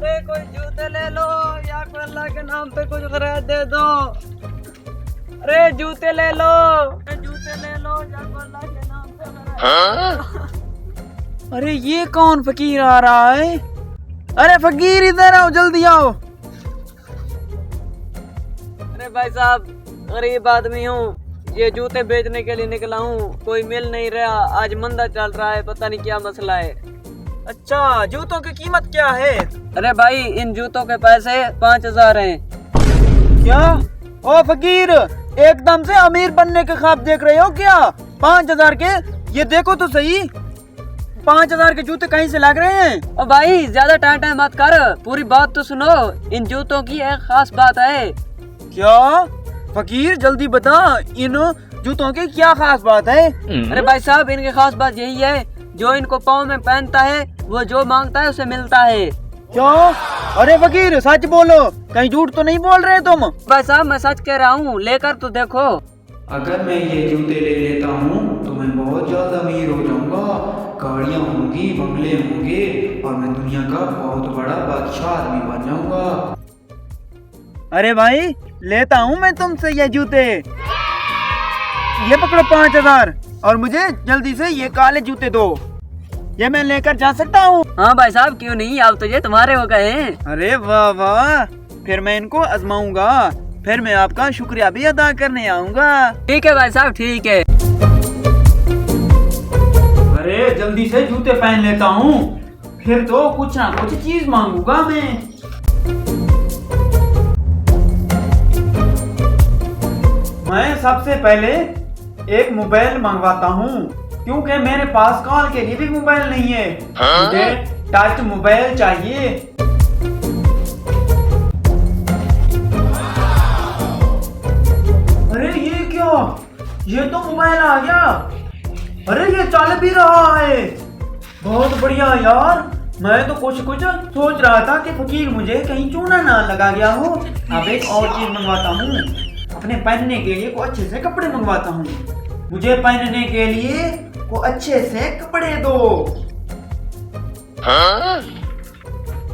अरे कोई जूते ले लो या कोई अल्लाह के नाम पे कुछ खरीद दे दो। अरे जूते ले लो, जूते ले लो या कोई अल्लाह के नाम पे अरे ये कौन फकीर आ रहा है? अरे फकीर इधर आओ, जल्दी आओ। अरे भाई साहब, गरीब आदमी हूँ, ये जूते बेचने के लिए निकला हूँ, कोई मिल नहीं रहा। आज मंदा चल रहा है, पता नहीं क्या मसला है। अच्छा, जूतों की कीमत क्या है? अरे भाई, इन जूतों के पैसे 5,000 हैं। क्या? ओ फकीर, एकदम से अमीर बनने के ख्वाब देख रहे हो क्या? 5,000 के? ये देखो तो सही, 5,000 के जूते कहीं से लग रहे हैं? ओ भाई, ज्यादा टाइम मत कर, पूरी बात तो सुनो। इन जूतों की एक खास बात है। क्या फकीर, जल्दी बता, इन जूतों की क्या खास बात है? अरे भाई साहब, इनकी खास बात यही है, जो इनको पाँव में पहनता है वो जो मांगता है उसे मिलता है। क्या? अरे फकीर, सच बोलो, कहीं झूठ तो नहीं बोल रहे तुम? भाई साहब, मैं सच कह रहा हूँ, लेकर तो देखो। अगर मैं ये जूते ले लेता हूँ तो मैं बहुत ज़्यादा अमीर हो जाऊँगा, गाड़ियाँ होंगी, बंगले होंगे और मैं दुनिया का बहुत बड़ा बादशाह आदमी बन जाऊँगा। अरे भाई, लेता हूँ मैं तुमसे ये जूते। ये पकड़ो 5,000 और मुझे जल्दी से ये काले जूते दो। ये मैं लेकर जा सकता हूँ? हाँ भाई साहब, क्यों नहीं, अब तो ये तुम्हारे हो गए हैं। अरे वाह वाह, फिर मैं इनको आजमाऊंगा, फिर मैं आपका शुक्रिया भी अदा करने आऊंगा। ठीक है भाई साहब, ठीक है। अरे जल्दी से जूते पहन लेता हूँ, फिर तो कुछ ना कुछ चीज मांगूंगा मैं। मैं सबसे पहले एक मोबाइल मंगवाता हूँ, क्योंकि मेरे पास कॉल के लिए भी मोबाइल नहीं है। मुझे टच मोबाइल चाहिए। अरे ये क्या? ये तो मोबाइल आ गया। अरे ये चल भी रहा है, बहुत बढ़िया यार। मैं तो कुछ सोच रहा था कि फकीर मुझे कहीं चूना ना लगा गया हो। अब एक और चीज मंगवाता हूँ, अपने पहनने के लिए को अच्छे से कपड़े मंगवाता हूँ। मुझे पहनने के लिए को अच्छे से कपड़े दो।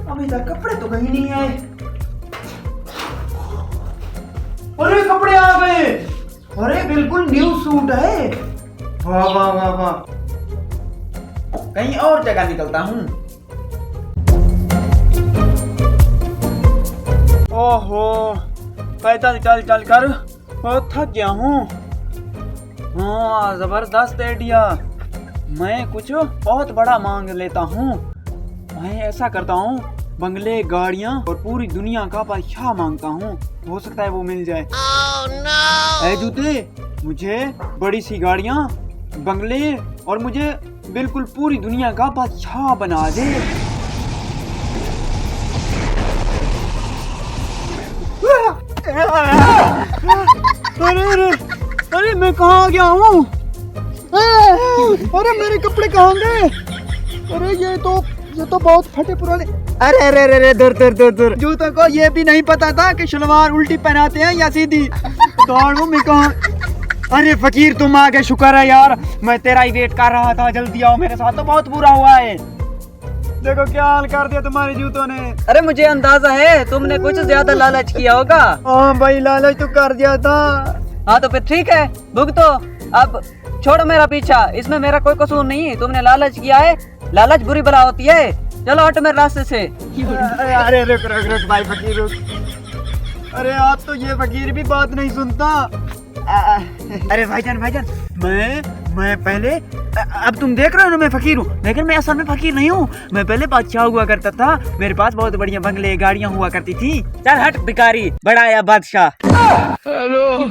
अभी तक कपड़े तो कहीं नहीं आए। अरे कपड़े आ गए। अरे बिल्कुल न्यू सूट है। वाह वाह वाह वाह। कहीं और जगह निकलता हूँ। ओहो, पैदल चल चल कर बहुत थक गया हूँ। हाँ, जबरदस्त आइडिया। मैं कुछ बहुत बड़ा मांग लेता हूँ। मैं ऐसा करता हूँ, बंगले, गाड़ियाँ और पूरी दुनिया का बादशाह मांगता हूँ। हो सकता है वो मिल जाए। ऐ जूते, मुझे बड़ी सी गाड़ियाँ, बंगले और मुझे बिल्कुल पूरी दुनिया का बादशाह बना दे। अरे अरे अरे, मैं कहाँ गया हूँ? अरे मेरे कपड़े कहाँ गए? अरे ये तो बहुत फटे पुराने। अरे अरे अरे, दूर जूतों को ये भी नहीं पता था कि शलवार उल्टी पहनाते हैं या सीधी। दौड़ू मैं कहाँ? अरे फकीर, तुम आ गए, शुक्र है यार। मैं तेरा ही वेट कर रहा था, जल्दी आओ, मेरे साथ तो बहुत बुरा हुआ है। देखो क्या हाल कर दिया तुम्हारे जूतों ने। अरे मुझे अंदाजा है, तुमने कुछ ज्यादा लालच किया होगा। हाँ भाई, लालच तो कर दिया था। हाँ तो फिर ठीक है, भुगतो। अब छोड़ो मेरा पीछा, इसमें मेरा कोई कसूर नहीं। तुमने लालच किया है, लालच बुरी बला होती है। चलो हटो मेरे रास्ते से। अरे रुक रुक रुक भाई फकीर, रुक। अरे आप तो ये फकीर भी बात नहीं सुनता। अरे भाईजान, मैं पहले, अब तुम देख रहे हो ना मैं फकीर हूँ, लेकिन मैं असल में फकीर नहीं हूँ। मैं पहले बादशाह हुआ करता था, मेरे पास बहुत बढ़िया बंगले, गाड़ियाँ हुआ करती थी। चल हट भिखारी, बड़ा या बादशाह। हेलो।